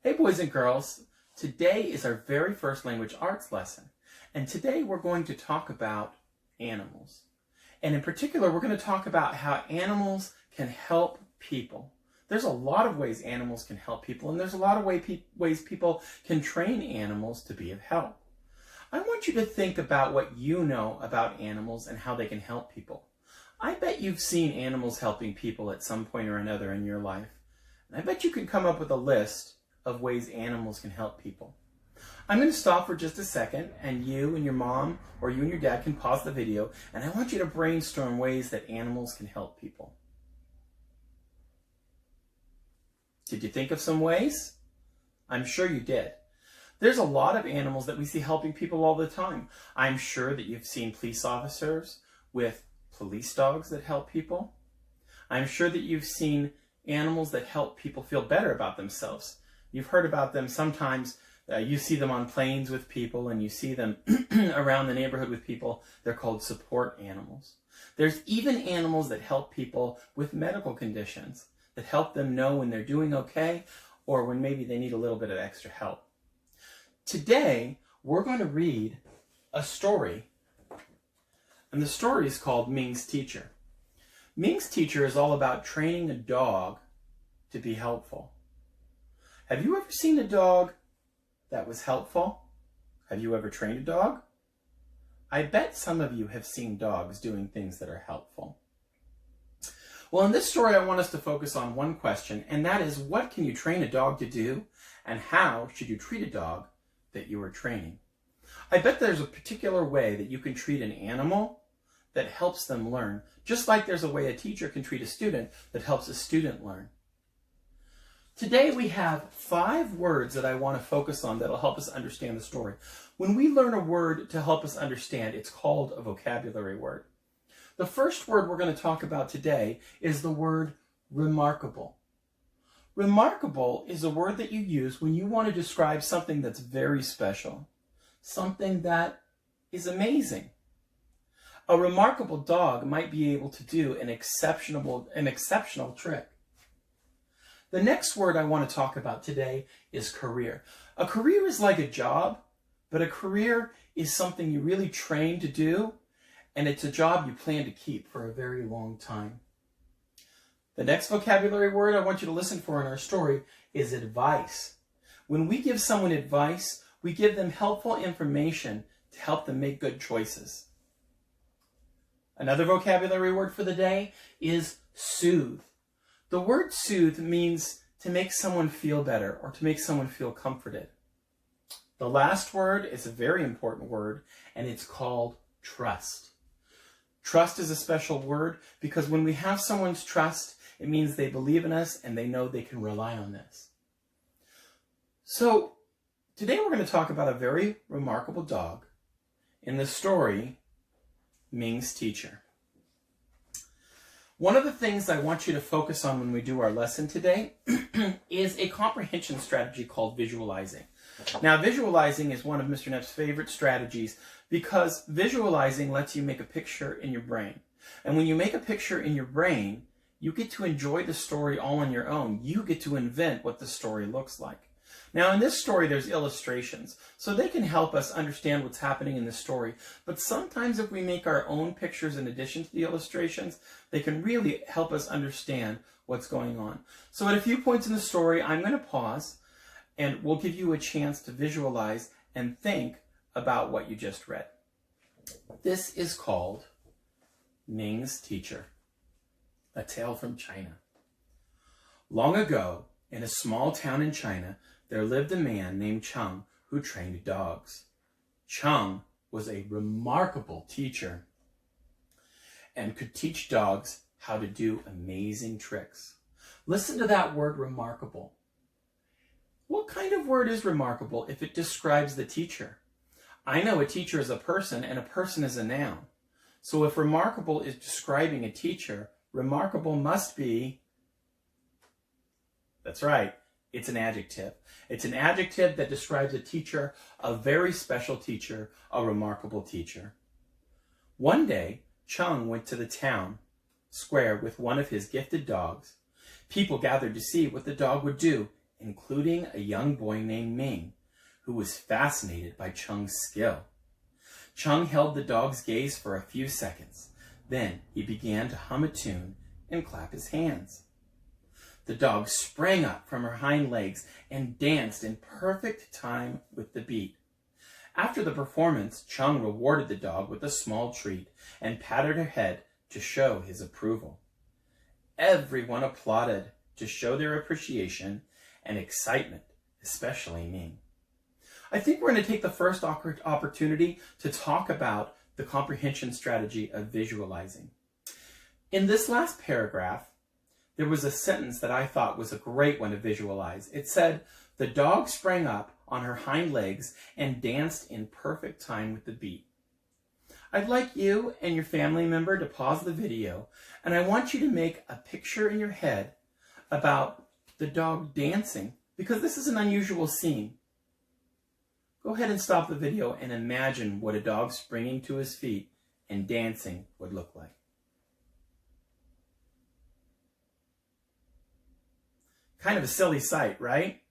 Hey boys and girls, today is our very first language arts lesson, and today we're going to talk about animals. And in particular, we're going to talk about how animals can help people. There's a lot of ways animals can help people, and there's a lot of ways people can train animals to be of help. I want you to think about what you know about animals and how they can help people. I bet you've seen animals helping people at some point or another in your life, and I bet you can come up with a list of ways animals can help people. I'm going to stop for just a second, and you and your mom or you and your dad can pause the video, and I want you to brainstorm ways that animals can help people. Did you think of some ways? I'm sure you did. There's a lot of animals that we see helping people all the time. I'm sure that you've seen police officers with police dogs that help people. I'm sure that you've seen animals that help people feel better about themselves. You've heard about them sometimes. You see them on planes with people, and you see them around the neighborhood with people. They're called support animals. There's even animals that help people with medical conditions, that help them know when they're doing okay or when maybe they need a little bit of extra help. Today, we're going to read a story, and the story is called Ming's Teacher. Ming's Teacher is all about training a dog to be helpful. Have you ever seen a dog that was helpful? Have you ever trained a dog? I bet some of you have seen dogs doing things that are helpful. Well, in this story, I want us to focus on one question, and that is, what can you train a dog to do, and how should you treat a dog that you are training? I bet there's a particular way that you can treat an animal that helps them learn, just like there's a way a teacher can treat a student that helps a student learn. Today we have 5 words that I want to focus on that will help us understand the story. When we learn a word to help us understand, it's called a vocabulary word. The first word we're going to talk about today is the word remarkable. Remarkable is a word that you use when you want to describe something that's very special, something that is amazing. A remarkable dog might be able to do an exceptional trick. The next word I want to talk about today is career. A career is like a job, but a career is something you really train to do, and it's a job you plan to keep for a very long time. The next vocabulary word I want you to listen for in our story is advice. When we give someone advice, we give them helpful information to help them make good choices. Another vocabulary word for the day is soothe. The word soothe means to make someone feel better or to make someone feel comforted. The last word is a very important word, and it's called trust. Trust is a special word because when we have someone's trust, it means they believe in us and they know they can rely on this. So today we're going to talk about a very remarkable dog in the story, Ming's Teacher. One of the things I want you to focus on when we do our lesson today is a comprehension strategy called visualizing. Now, visualizing is one of Mr. Knapp's favorite strategies because visualizing lets you make a picture in your brain. And when you make a picture in your brain, you get to enjoy the story all on your own. You get to invent what the story looks like. Now, in this story, there's illustrations, so they can help us understand what's happening in the story. But sometimes if we make our own pictures in addition to the illustrations, they can really help us understand what's going on. So at a few points in the story, I'm going to pause, and we'll give you a chance to visualize and think about what you just read. This is called Ming's Teacher, a tale from China. Long ago, in a small town in China, there lived a man named Cheng who trained dogs. Cheng was a remarkable teacher and could teach dogs how to do amazing tricks. Listen to that word, remarkable. What kind of word is remarkable if it describes the teacher? I know a teacher is a person and a person is a noun. So if remarkable is describing a teacher, remarkable must be, that's right, it's an adjective. It's an adjective that describes a teacher, a very special teacher, a remarkable teacher. One day, Cheng went to the town square with one of his gifted dogs. People gathered to see what the dog would do including a young boy named Ming, who was fascinated by Chung's skill. Chung held the dog's gaze for a few seconds. Then he began to hum a tune and clap his hands. The dog sprang up from her hind legs and danced in perfect time with the beat. After the performance, Chung rewarded the dog with a small treat and patted her head to show his approval. Everyone applauded to show their appreciation and excitement, especially Ming. I think we're going to take the first opportunity to talk about the comprehension strategy of visualizing. In this last paragraph, there was a sentence that I thought was a great one to visualize. It said, "The dog sprang up on her hind legs and danced in perfect time with the beat." I'd like you and your family member to pause the video, and I want you to make a picture in your head about the dog dancing, because this is an unusual scene. Go ahead and stop the video and imagine what a dog springing to his feet and dancing would look like. Kind of a silly sight, right?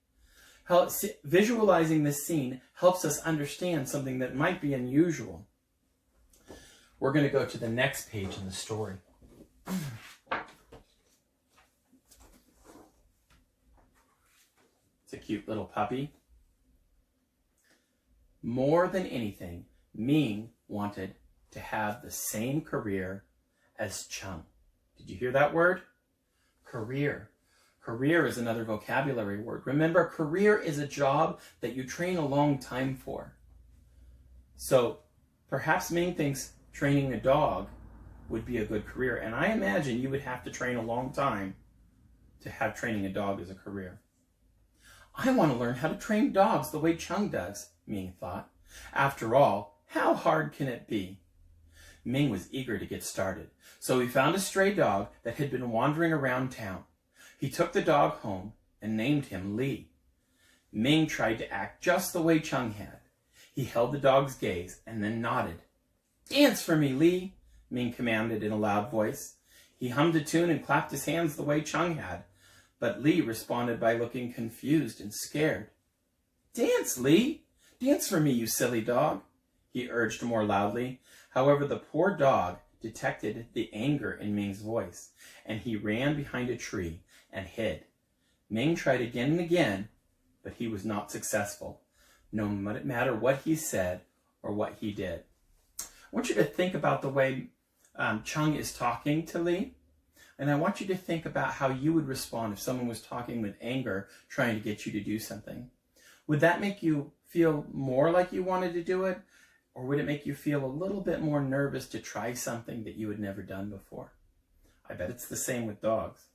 Visualizing this scene helps us understand something that might be unusual. We're going to go to the next page in the story. It's a cute little puppy. More than anything, Ming wanted to have the same career as Chung. Did you hear that word? Career. Career is another vocabulary word. Remember, career is a job that you train a long time for. So perhaps Ming thinks training a dog would be a good career. And I imagine you would have to train a long time to have training a dog as a career. I want to learn how to train dogs the way Chung does, Ming thought. After all, how hard can it be? Ming was eager to get started, so he found a stray dog that had been wandering around town. He took the dog home and named him Li. Ming tried to act just the way Chung had. He held the dog's gaze and then nodded. "Dance for me, Li," Ming commanded in a loud voice. He hummed a tune and clapped his hands the way Chung had, but Li responded by looking confused and scared. "Dance, Li! Dance for me, you silly dog," he urged more loudly. However, the poor dog detected the anger in Ming's voice, and he ran behind a tree and hid. Ming tried again and again, but he was not successful, no matter what he said or what he did. I want you to think about the way Chung is talking to Li, and I want you to think about how you would respond if someone was talking with anger, trying to get you to do something. Would that make you feel more like you wanted to do it, or would it make you feel a little bit more nervous to try something that you had never done before? I bet it's the same with dogs.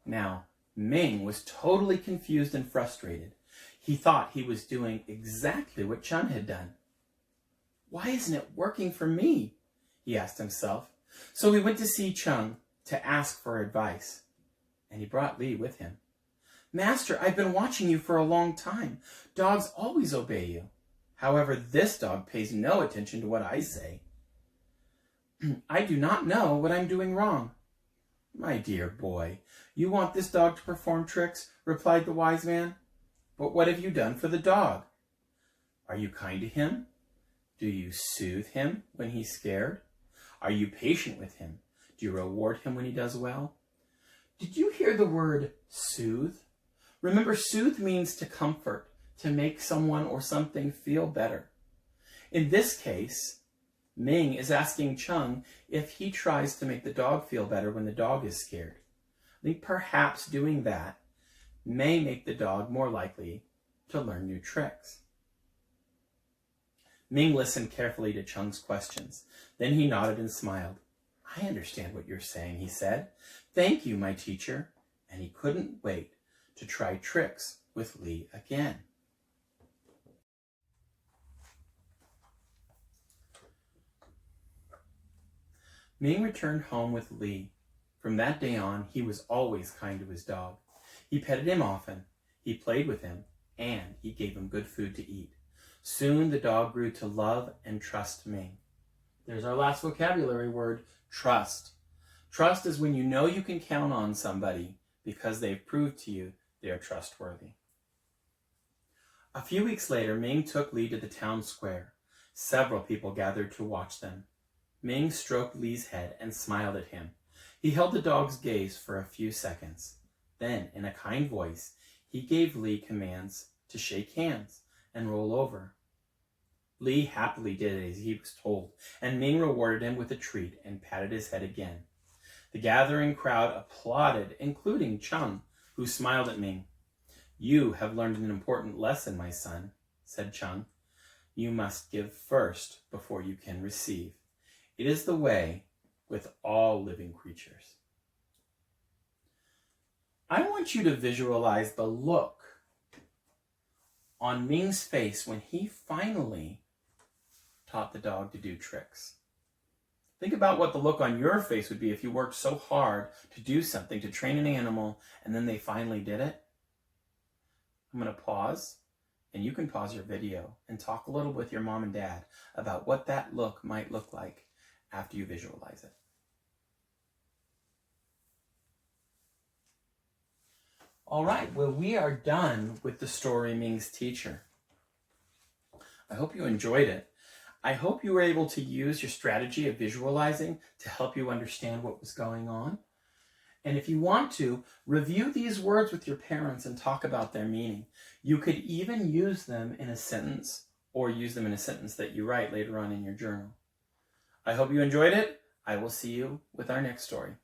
Now, Ming was totally confused and frustrated. He thought he was doing exactly what Chung had done. "Why isn't it working for me?" he asked himself. So he went to see Chung to ask for advice, and he brought Li with him. "Master, I've been watching you for a long time. Dogs always obey you. However, this dog pays no attention to what I say. I do not know what I'm doing wrong." "My dear boy, you want this dog to perform tricks," replied the wise man. "But what have you done for the dog? Are you kind to him? Do you soothe him when he's scared? Are you patient with him? Do you reward him when he does well?" Did you hear the word soothe? Remember, soothe means to comfort, to make someone or something feel better. In this case, Ming is asking Chung if he tries to make the dog feel better when the dog is scared. I think perhaps doing that may make the dog more likely to learn new tricks. Ming listened carefully to Chung's questions. Then he nodded and smiled. "I understand what you're saying," he said. "Thank you, my teacher." And he couldn't wait to try tricks with Li again. Ming returned home with Li. From that day on, he was always kind to his dog. He petted him often, he played with him, and he gave him good food to eat. Soon the dog grew to love and trust Ming. There's our last vocabulary word, trust. Trust is when you know you can count on somebody because they've proved to you they are trustworthy. A few weeks later, Ming took Li to the town square. Several people gathered to watch them. Ming stroked Li's head and smiled at him. He held the dog's gaze for a few seconds. Then, in a kind voice, he gave Li commands to shake hands and roll over. Li happily did as he was told, and Ming rewarded him with a treat and patted his head again. The gathering crowd applauded, including Chung, who smiled at Ming. "You have learned an important lesson, my son," said Chung. "You must give first before you can receive. It is the way with all living creatures." I want you to visualize the look on Ming's face when he finally taught the dog to do tricks. Think about what the look on your face would be if you worked so hard to do something, to train an animal, and then they finally did it. I'm going to pause, and you can pause your video and talk a little with your mom and dad about what that look might look like after you visualize it. All right, well, we are done with the story Ming's Teacher. I hope you enjoyed it. I hope you were able to use your strategy of visualizing to help you understand what was going on. And if you want to, review these words with your parents and talk about their meaning. You could even use them in a sentence or use them in a sentence that you write later on in your journal. I hope you enjoyed it. I will see you with our next story.